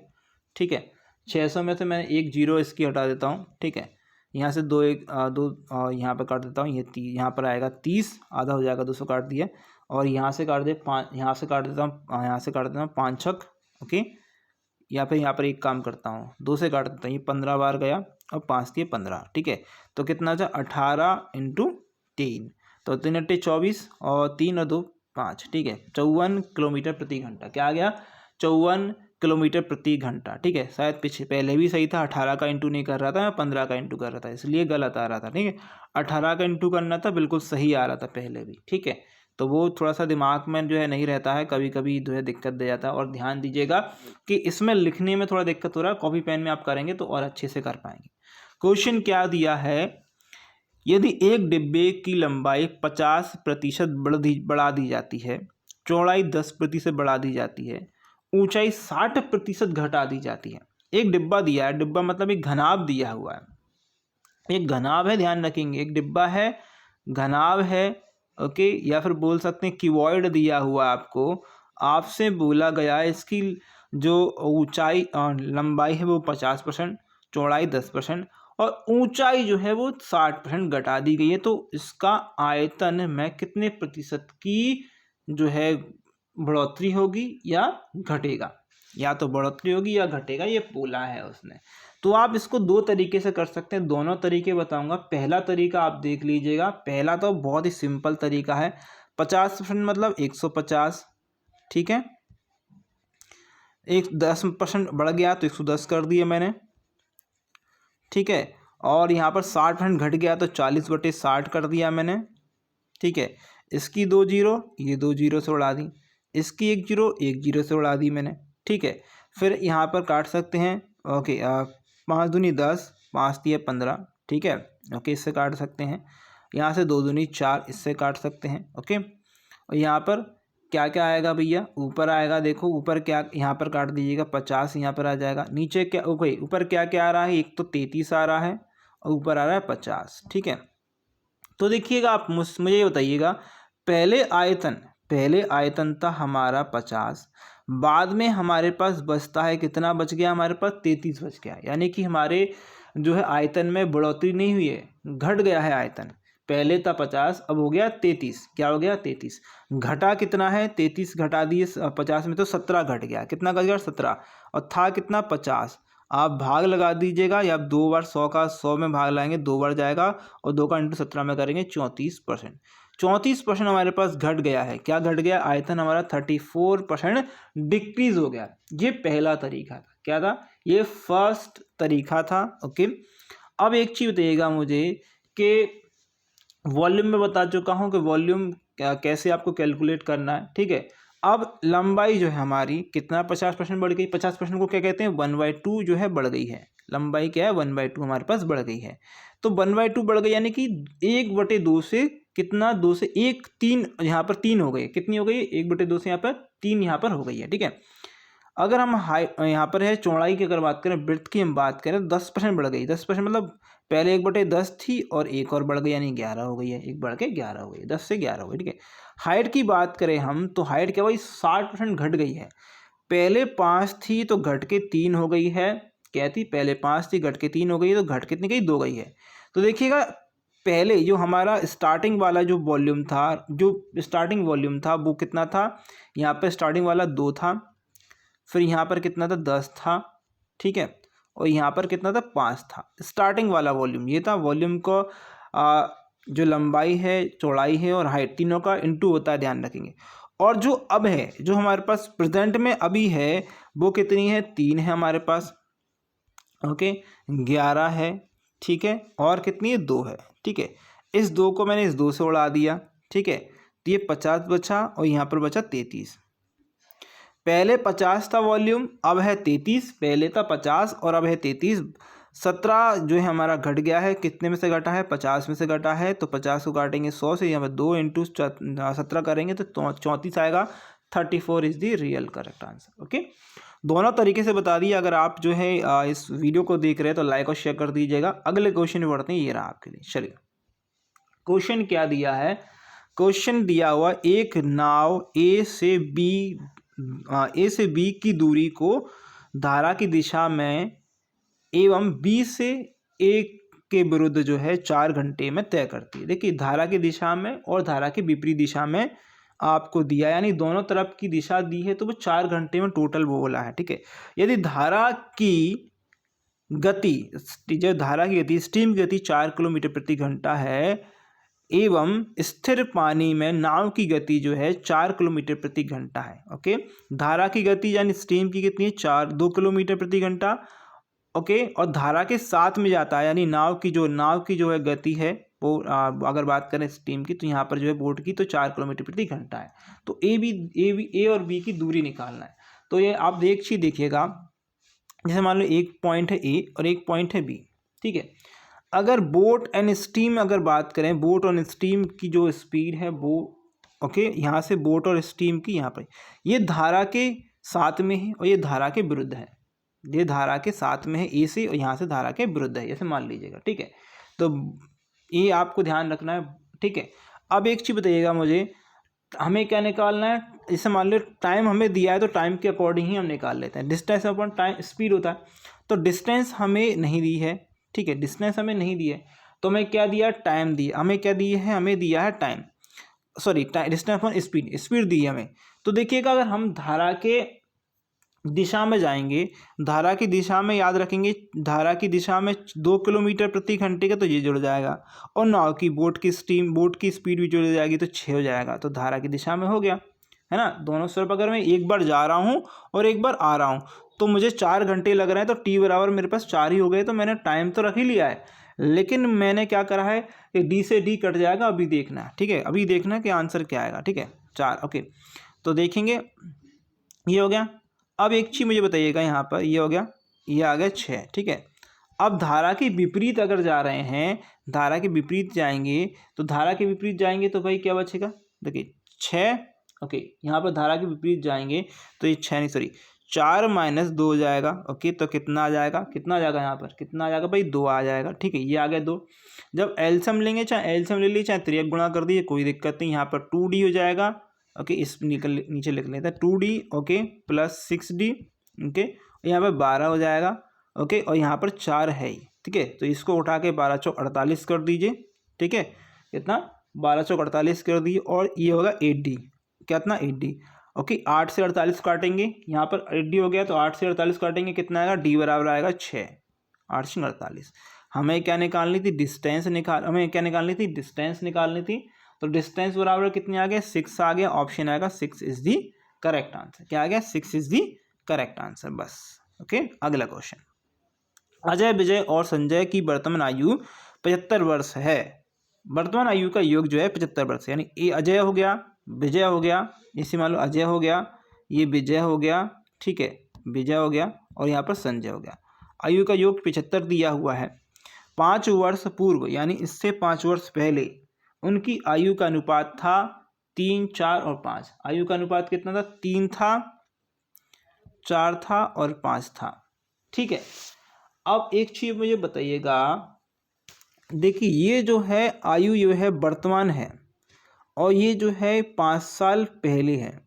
ठीक है। 600 में से मैं एक जीरो इसकी हटा देता हूँ, ठीक है। यहाँ से 2 यहाँ पर काट देता हूँ, ये यहाँ पर आएगा 30, आधा हो जाएगा, 200 काट दिया। और यहाँ से काट दे 5, यहाँ से काट देता हूँ, यहाँ से काट देता हूँ 5 छक, ओके। या फिर यहाँ पर एक काम करता हूँ, 2 से काट देता हूँ, ये 15 बार गया और 5 दिए 15, ठीक है। तो कितना था, 18 × 3, तो 3 × 24 और 3 और 2 5, ठीक है। 54 किलोमीटर प्रति घंटा, क्या आ गया, 54 किलोमीटर प्रति घंटा, ठीक है। शायद पहले भी सही था, 18 का इंटू नहीं कर रहा था मैं, 15 का इंटू कर रहा था, इसलिए गलत आ रहा था, ठीक है। 18 का इंटू करना था, बिल्कुल सही आ रहा था पहले भी, ठीक है। तो वो थोड़ा सा दिमाग में जो है नहीं रहता है, कभी कभी जो है दिक्कत दे जाता है। और ध्यान दीजिएगा कि इसमें लिखने में थोड़ा दिक्कत हो रहा है, कॉपी पेन में आप करेंगे तो और अच्छे से कर पाएंगे। क्वेश्चन क्या दिया है, यदि एक डिब्बे की लंबाई 50% बढ़ा दी जाती है, चौड़ाई 10% बढ़ा दी जाती है, ऊंचाई 60% घटा दी जाती है। एक डिब्बा दिया है, डिब्बा मतलब एक घनाभ दिया हुआ है, एक घनाभ है, ध्यान रखेंगे, एक डिब्बा है, घनाभ है, ओके। या फिर बोल सकते हैं क्यूबॉइड दिया हुआ आपको, आपसे बोला गया है इसकी जो ऊंचाई लंबाई है वो 50%, चौड़ाई 10% और ऊंचाई जो है वो 60% घटा दी गई है। तो इसका आयतन में कितने प्रतिशत की जो है बढ़ोतरी होगी या घटेगा, या तो बढ़ोतरी होगी या घटेगा, ये बोला है उसने। तो आप इसको 2 तरीके से कर सकते हैं, दोनों तरीके बताऊंगा। पहला तरीका आप देख लीजिएगा, पहला तो बहुत ही सिंपल तरीका है, 50% मतलब 150, ठीक है। 10% बढ़ गया तो 110 कर दिया मैंने, ठीक है। और यहाँ पर 60% घट गया तो 40/60 कर दिया मैंने, ठीक है। इसकी 2 जीरो, ये 2 जीरो से उड़ा दी, इसकी 1 जीरो, 1 जीरो से उड़ा दी मैंने, ठीक है। फिर यहाँ पर काट सकते हैं, ओके। 5 दूनी 10, 5 दिए 15, ठीक है, ओके। इससे काट सकते हैं, यहाँ से 2 दूनी 4, इससे काट सकते हैं, ओके। और यहाँ पर क्या क्या आएगा भैया, ऊपर आएगा, देखो ऊपर क्या, यहाँ पर काट दीजिएगा 50, यहाँ पर आ जाएगा। नीचे क्या, ओके, ऊपर क्या क्या आ रहा है, एक तो 33 आ रहा है और ऊपर आ रहा है 50, ठीक है। तो देखिएगा आप मुझे ये बताइएगा, पहले आयतन था हमारा 50, बाद में हमारे पास बचता है कितना, बच गया हमारे पास 33 बच गया, यानी कि हमारे जो है आयतन में बढ़ोतरी नहीं हुई है, घट गया है आयतन। पहले था 50, अब हो गया 33, क्या हो गया 33, घटा कितना है, 33 घटा दिए 50 में तो 17 घट गया, कितना घट गया 17, और था कितना 50। आप भाग लगा दीजिएगा, या आप 2 बार 100 का 100 में भाग लगाएंगे, 2 बार जाएगा, और 2 का इंटू 17 में करेंगे 34%। 34% हमारे पास घट गया है, क्या घट गया, आयतन हमारा 34% डिक्रीज हो गया। ये पहला तरीका था, क्या था, ये फर्स्ट तरीका था, ओके। अब एक चीज़ बताइएगा मुझे कि वॉल्यूम में बता चुका हूँ कि वॉल्यूम कैसे आपको कैलकुलेट करना है, ठीक है। अब लंबाई जो है हमारी कितना 50% बढ़ गई, 50% को क्या कहते हैं 1/2 जो है बढ़ गई है, लंबाई क्या है 1/2 हमारे पास बढ़ गई है। तो 1/2 बढ़ गई, यानी कि 1/2 से कितना, 2 से 1 3, यहाँ पर 3 हो गई, कितनी हो गई 1/2 से यहाँ पर 3 यहाँ पर हो गई है, ठीक है। अगर हम यहाँ पर है चौड़ाई की अगर बात करें, ब्रेड्थ की हम बात करें तो 10% बढ़ गई। 10% मतलब पहले 1/10 थी और एक और बढ़ गई, यानी 11 हो गई है। एक बढ़ के 11 हो गई, 10 से 11 हो गई, ठीक है। हाइट की बात करें हम तो हाइट क्या हुई, 60% घट गई है। पहले 5 थी तो घट के 3 हो गई है। क्या थी, पहले 5 थी घट के 3 हो गई है, तो घट कितनी गई, 2 गई है। तो देखिएगा पहले जो हमारा स्टार्टिंग वाला जो वॉल्यूम था, जो स्टार्टिंग वॉल्यूम था वो कितना था, यहाँ पर स्टार्टिंग वाला 2 था, फिर यहाँ पर कितना था, 10 था, ठीक है, और यहाँ पर कितना था, 5 था। स्टार्टिंग वाला वॉल्यूम ये था। वॉल्यूम को जो लंबाई है, चौड़ाई है और हाइट, तीनों का इनटू होता है, ध्यान रखेंगे। और जो अब है, जो हमारे पास प्रेजेंट में अभी है, वो कितनी है, 3 है हमारे पास, ओके, 11 है, ठीक है, और कितनी है, 2 है, ठीक है। इस 2 को मैंने इस 2 से उड़ा दिया, ठीक है, तो ये 50 बचा और यहाँ पर बचा 33। पहले 50 था वॉल्यूम, अब है 33। पहले था 50 और अब है 33। 17 जो है हमारा घट गया है। कितने में से घटा है, 50 में से घटा है। तो 50 को काटेंगे 100 से, यहाँ पर 2 इंटू 17 करेंगे तो 34 आएगा। 34 is the real correct answer. Okay, दोनों तरीके से बता दिए। अगर आप जो है इस वीडियो को देख रहे हैं तो लाइक और शेयर कर दीजिएगा। अगले क्वेश्चन में बढ़ते हैं, ये रहा आपके लिए। चलिए, क्वेश्चन क्या दिया है, क्वेश्चन दिया हुआ, एक नाव ए से बी की दूरी को धारा की दिशा में एवं बी से ए के विरुद्ध जो है 4 घंटे में तय करती है। देखिए, धारा की दिशा में और धारा की विपरीत दिशा में आपको दिया, यानी दोनों तरफ की दिशा दी है, तो वो 4 घंटे में टोटल वो बोला है, ठीक है। यदि धारा की गति, जो धारा की गति, स्टीम की गति 4 किलोमीटर प्रति घंटा है एवं स्थिर पानी में नाव की गति जो है 4 किलोमीटर प्रति घंटा है। ओके, धारा की गति यानी स्टीम की कितनी है, 2 किलोमीटर प्रति घंटा। ओके, और धारा के साथ में जाता है, यानी नाव की जो है गति है वो अगर बात करें स्टीम की, तो यहाँ पर जो है बोट की, तो 4 किलोमीटर प्रति घंटा है। तो ए और बी की दूरी निकालना है। तो ये आप देखिएगा, जैसे मान लो एक पॉइंट है ए और एक पॉइंट है बी, ठीक है। अगर बोट एंड स्टीम अगर बात करें, बोट और स्टीम की जो स्पीड है वो, ओके, यहाँ से बोट और स्टीम की, यहाँ पर ये धारा के साथ में है और ये धारा के विरुद्ध है। ये धारा के साथ में है ए से, और यहाँ से धारा के विरुद्ध है, ऐसे मान लीजिएगा, ठीक है। तो ये आपको ध्यान रखना है, ठीक है। अब एक चीज़ बताइएगा मुझे, हमें क्या निकालना है। जैसे मान लो टाइम हमें दिया है, तो टाइम के अकॉर्डिंग ही हम निकाल लेते हैं। डिस्टेंस अपॉन टाइम स्पीड होता है, तो डिस्टेंस हमें नहीं दी है, ठीक है, डिस्टेंस हमें नहीं दी है, तो हमें क्या दिया, टाइम दिया। हमें क्या दिए है, हमें दिया है time, sorry, distance upon speed दी है हमें। तो देखिएगा, अगर हम धारा के दिशा में जाएंगे, धारा की दिशा में याद रखेंगे, धारा की दिशा में 2 किलोमीटर प्रति घंटे का, तो ये जुड़ जाएगा। और नाव की, बोट की स्पीड भी जुड़ जाएगी, तो 6 हो जाएगा। तो धारा की दिशा में हो गया, है ना। दोनों तरफ अगर मैं एक बार जा रहा हूँ और एक बार आ रहा हूँ, तो मुझे 4 घंटे लग रहे हैं, तो टी बराबर मेरे पास 4 ही हो गए। तो मैंने टाइम तो रख ही लिया है, लेकिन मैंने क्या करा है कि डी से डी कट जाएगा। अभी देखना है, ठीक है, अभी देखना है कि आंसर क्या आएगा, ठीक है, 4। ओके, तो देखेंगे, ये हो गया। अब एक चीज़ मुझे बताइएगा, यहाँ पर ये हो गया, ये आ गया 6, ठीक है। अब धारा के विपरीत अगर जा रहे हैं, धारा के विपरीत जाएंगे, तो धारा के विपरीत जाएंगे तो भाई क्या बचेगा, देखिए 6। ओके, यहाँ पर धारा के विपरीत जाएंगे तो ये 6 नहीं, सॉरी, 4 - 2 हो जाएगा। ओके, तो कितना आ जाएगा, यहाँ पर कितना आ जाएगा भाई, 2 आ जाएगा, ठीक है, ये आ गया 2। जब एलसीएम लेंगे, चाहे एलसीएम ले लीजिए, चाहे त्रियक गुणा कर दीजिए, कोई दिक्कत नहीं। यहाँ पर 2D हो जाएगा। ओके, इस नीचे लिख लेते हैं 2D, okay, plus 6D, okay, यहाँ पर 12 हो जाएगा। ओके, और यहाँ पर 4 है ही, ठीक है, तो इसको उठा के 12 चौक 48 कर दीजिए, ठीक है, कितना, 12 चौक 48 कर दीजिए, और ये होगा 8D, कितना, 8D। ओके, 8 से 48 काटेंगे, यहाँ पर 8D हो गया, तो 8 से 48 काटेंगे, कितना आएगा, D बराबर आएगा 6, 8 से 48। हमें क्या निकालनी थी, डिस्टेंस निकालनी थी। तो डिस्टेंस बराबर कितने आ गया, 6 आ गया। ऑप्शन आएगा 6 इज दी करेक्ट आंसर। क्या आ गया, 6 इज दी करेक्ट आंसर, बस। ओके, अगला क्वेश्चन, अजय, विजय और संजय की वर्तमान आयु 75 वर्ष है। वर्तमान आयु का योग जो है 75 वर्ष, यानी ये अजय हो गया, विजय हो गया, इसे मान लो अजय हो गया, ये विजय हो गया, ठीक है, विजय हो गया, और यहाँ पर संजय हो गया। आयु का योग 75 दिया हुआ है। 5 वर्ष पूर्व, यानी इससे 5 वर्ष पहले उनकी आयु का अनुपात था 3, 4 और 5। आयु का अनुपात कितना था, 3 था, 4 था और 5 था। ठीक है, अब एक चीज़ मुझे बताइएगा, देखिए ये जो है आयु जो है वर्तमान है और ये जो है 5 साल पहले है।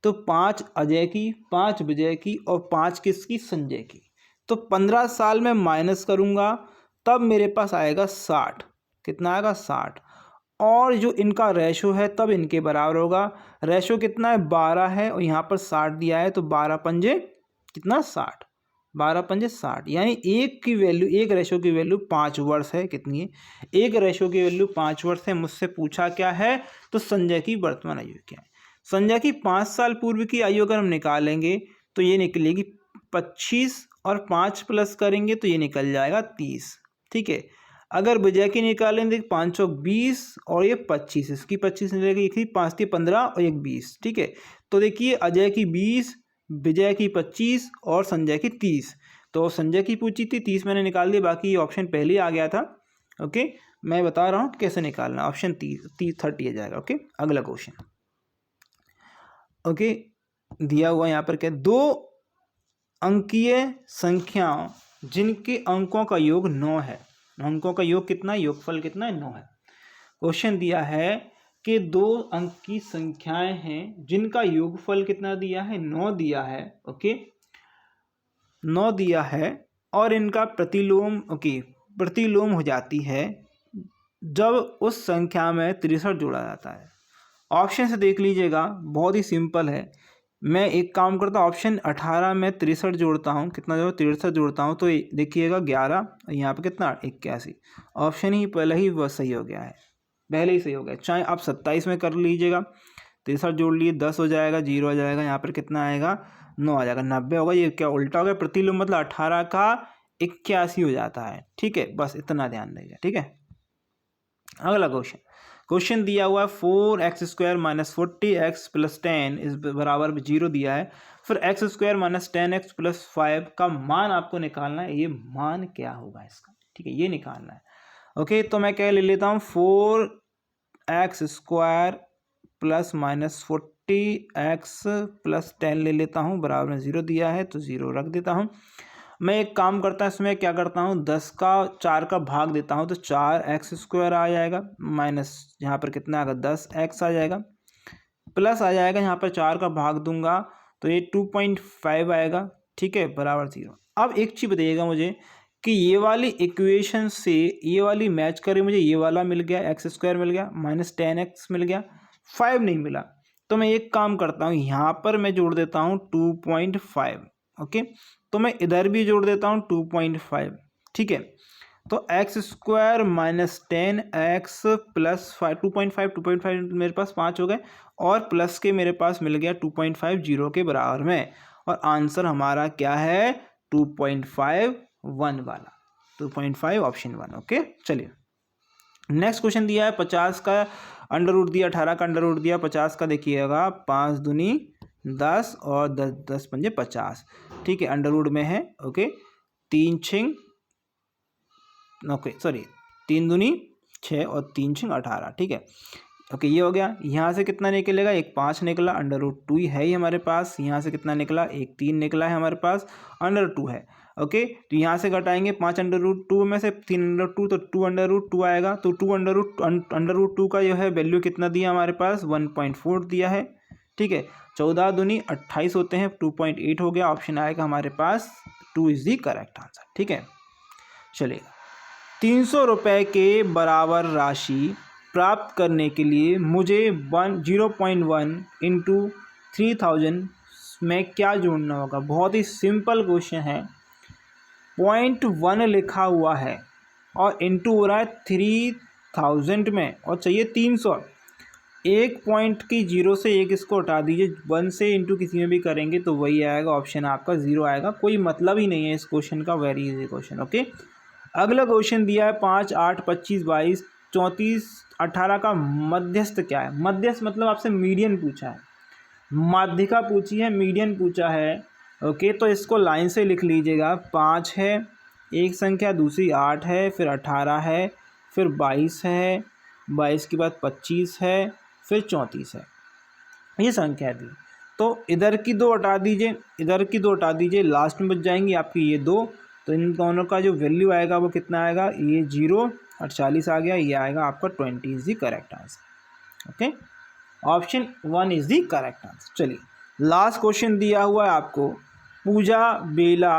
तो 5 अजय की, 5 विजय की और 5 किसकी, संजय की। तो 15 साल में माइनस करूँगा तब मेरे पास आएगा 60। कितना आएगा, 60। और जो इनका रेशो है तब इनके बराबर होगा। रेशो कितना है, 12 है और यहाँ पर 60 दिया है, तो 12 पंजे कितना, 60। 12 पंजे 60, यानी एक की वैल्यू, एक रेशो की वैल्यू 5 वर्ष है। कितनी है, एक रेशो की वैल्यू 5 वर्ष है। मुझसे पूछा क्या है, तो संजय की वर्तमान आयु क्या है। संजय की 5 साल पूर्व की आयु अगर हम निकालेंगे तो ये निकलेगी 25 और 5 प्लस करेंगे तो ये निकल जाएगा 30। ठीक है, अगर विजय की निकालेंगे 520 और ये 25, इसकी 25 निकलेगी, इसकी 5 थी 15 और एक 20। ठीक है, तो देखिए अजय की 20, विजय की 25 और संजय की 30। तो संजय की पूछी थी, 30 मैंने निकाल दिया, बाकी ये ऑप्शन पहले ही आ गया था। ओके, मैं बता रहा हूँ कैसे निकालना, ऑप्शन 30 आ जाएगा। ओके, अगला क्वेश्चन। ओके, दिया हुआ यहाँ पर क्या, 2 अंकीय संख्याओं जिनके अंकों का योग 9 है। अंकों का योग कितना, योगफल कितना है, 9 है। क्वेश्चन दिया है कि 2 अंक की संख्याएं हैं जिनका योगफल कितना दिया है, 9 दिया है। ओके, 9 दिया है और इनका प्रतिलोम, ओके, प्रतिलोम हो जाती है जब उस संख्या में 63 जोड़ा जाता है। ऑप्शन से देख लीजिएगा, बहुत ही सिंपल है। मैं एक काम करता हूँ, ऑप्शन 18 में 63 जोड़ता हूँ, कितना जो 63 जोड़ता हूँ तो देखिएगा 11 और यहाँ पे कितना 81। ऑप्शन ही पहले ही वह सही हो गया है, पहले ही सही हो गया। चाहे आप 27 में कर लीजिएगा, 63 जोड़ लिए 10 हो जाएगा, 0 आ जाएगा, यहाँ पर कितना आएगा 9 आ जाएगा, 90 होगा। ये क्या उल्टा हो गया, प्रतिलोम मतलब 18 का 81 हो जाता है। ठीक है, बस इतना ध्यान रखिएगा। ठीक है, अगला क्वेश्चन दिया हुआ है 4x² - 40x + 10 इस बराबर 0 दिया है। फिर x² - 10x + 5 का मान आपको निकालना है। ये मान क्या होगा इसका, ठीक है, ये निकालना है। ओके, तो मैं क्या ले लेता हूँ, 4x² ± 40x + 10 ले लेता हूँ, बराबर में 0 दिया है तो 0 रख देता हूँ। मैं एक काम करता हूँ, इसमें क्या करता हूँ, 10 का 4 का भाग देता हूँ तो 4x² आ जाएगा, माइनस यहाँ पर कितना आएगा 10x आ जाएगा, प्लस आ जाएगा यहाँ पर 4 का भाग दूंगा तो ये 2.5 आएगा। ठीक है, बराबर 0। अब एक चीज़ बताइएगा मुझे कि ये वाली इक्वेशन से ये वाली मैच करे, मुझे ये वाला मिल गया, x² मिल गया, -10x मिल गया, 5 नहीं मिला। तो मैं एक काम करता हूँ, यहाँ पर मैं जोड़ देता हूँ 2.5। ओके, तो मैं इधर भी जोड़ देता हूँ 2.5। ठीक है, तो x² - 10x + 5, 2.5 मेरे पास 5 हो गए और प्लस के मेरे पास मिल गया 2.5 0 के बराबर में, और आंसर हमारा क्या है 2.51 वाला, 2.5 ऑप्शन 1। ओके, चलिए नेक्स्ट क्वेश्चन दिया है 50 का अंडर रूट दिया, 18 का अंडर रूट दिया, 50 का देखिएगा 5 दूनी 10 और 10 10 पंजे 50। ठीक है, अंडर रूट में है। ओके, 3 6, ओके सॉरी 3 दूनी 6 और 3 6 18। ठीक है, ओके, ये हो गया। यहाँ से कितना निकलेगा, एक 5 निकला, अंडर रूट 2 ही है ही हमारे पास। यहाँ से कितना निकला, एक 3 निकला है हमारे पास, अंडर 2 है। ओके, तो यहाँ से घटाएंगे 5 अंडर रूट 2 में से 3 अंडर 2 तो 2 अंडर रूट 2 आएगा। तो 2 अंडर रूट 2 का जो है वैल्यू कितना दिया हमारे पास, 1.4 दिया है। ठीक है, 14 दूनी 28 होते हैं, 2.8 हो गया, ऑप्शन आएगा हमारे पास 2 इज द करेक्ट आंसर। ठीक है, चलिएगा 300 रुपये के बराबर राशि प्राप्त करने के लिए मुझे 0.1 इंटू 3000 में क्या जोड़ना होगा। बहुत ही सिंपल क्वेश्चन है, 0.1 लिखा हुआ है और इंटू हो रहा है 3000 में और चाहिए 300। एक पॉइंट की 0 से एक इसको हटा दीजिए, 1 से इंटू किसी में भी करेंगे तो वही आएगा, ऑप्शन आपका 0 आएगा। कोई मतलब ही नहीं है इस क्वेश्चन का, वेरी इजी क्वेश्चन। ओके, अगला क्वेश्चन दिया है 5 8 25 22 34 18 का मध्यस्थ क्या है। मध्यस्थ मतलब आपसे मीडियन पूछा है, माध्यिका पूछी है, मीडियन पूछा है। ओके, तो इसको लाइन से लिख लीजिएगा, 5 है एक संख्या, दूसरी 8 है, फिर 18 है, फिर 22 है, 22 के बाद 25 है, फिर 34 है, ये संख्या थी। तो इधर की 2 हटा दीजिए, इधर की 2 हटा दीजिए, लास्ट में बच जाएंगी आपकी ये 2। तो इन दोनों का जो वैल्यू आएगा वो कितना आएगा, ये 0 और 40 आ गया, ये आएगा आपका 20 is the correct answer. Okay, option 1 is the correct answer. चलिए लास्ट क्वेश्चन दिया हुआ है आपको, पूजा बेला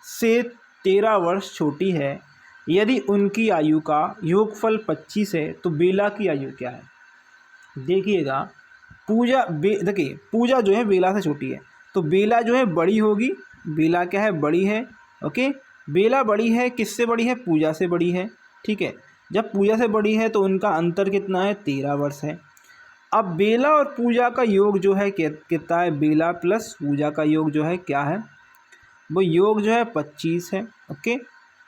से 13 वर्ष छोटी है, यदि उनकी आयु का योगफल 25 है तो बेला की आयु क्या है। देखिएगा देखिए पूजा जो है बेला से छोटी है, तो बेला जो है बड़ी होगी, बेला क्या है, बड़ी है। ओके, बेला बड़ी है, किससे बड़ी है, पूजा से बड़ी है। ठीक है, जब पूजा से बड़ी है तो उनका अंतर कितना है, 13 वर्ष है। अब बेला और पूजा का योग जो है कितना है, बेला प्लस पूजा का योग जो है क्या है, वो योग जो है 25 है। ओके,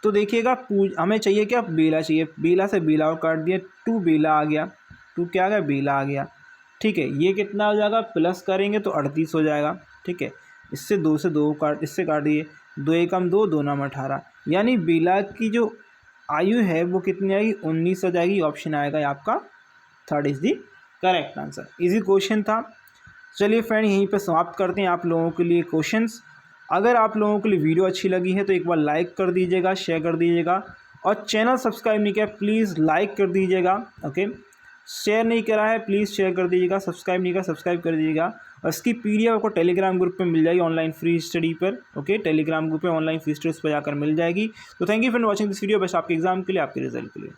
तो देखिएगा हमें चाहिए क्या, बेला चाहिए, बेला से बेला को काट दिया, 2 बेला आ गया, 2 क्या आ गया, बेला आ गया। ठीक है, ये कितना हो जाएगा, प्लस करेंगे तो 38 हो जाएगा। ठीक है, इससे 2 से 2 काट, इससे काट दिए, 2 एकम 2, 2 नम 18, यानी बेला की जो आयु है वो कितनी आएगी, 19 हो जाएगी। ऑप्शन आएगा आपका 3rd is the correct answer. Easy question था। चलिए फ्रेंड यहीं पे समाप्त करते हैं आप लोगों के लिए क्वेश्चंस। अगर आप लोगों के लिए वीडियो अच्छी लगी है तो एक बार लाइक कर दीजिएगा, शेयर कर दीजिएगा, और चैनल सब्सक्राइब नहीं किया प्लीज़ लाइक कर दीजिएगा। ओके, शेयर नहीं करा है प्लीज़ शेयर कर दीजिएगा, सब्सक्राइब नहीं करा सब्सक्राइब कर दीजिएगा। और इसकी पीडीएफ आपको टेलीग्राम ग्रुप पे मिल जाएगी ऑनलाइन फ्री स्टडी पर। ओके, टेलीग्राम ग्रुप पे ऑनलाइन फ्री स्टडीज पर जाकर मिल जाएगी। तो thank you for watching this video, बस आपके एग्जाम के लिए, आपके रिजल्ट के लिए।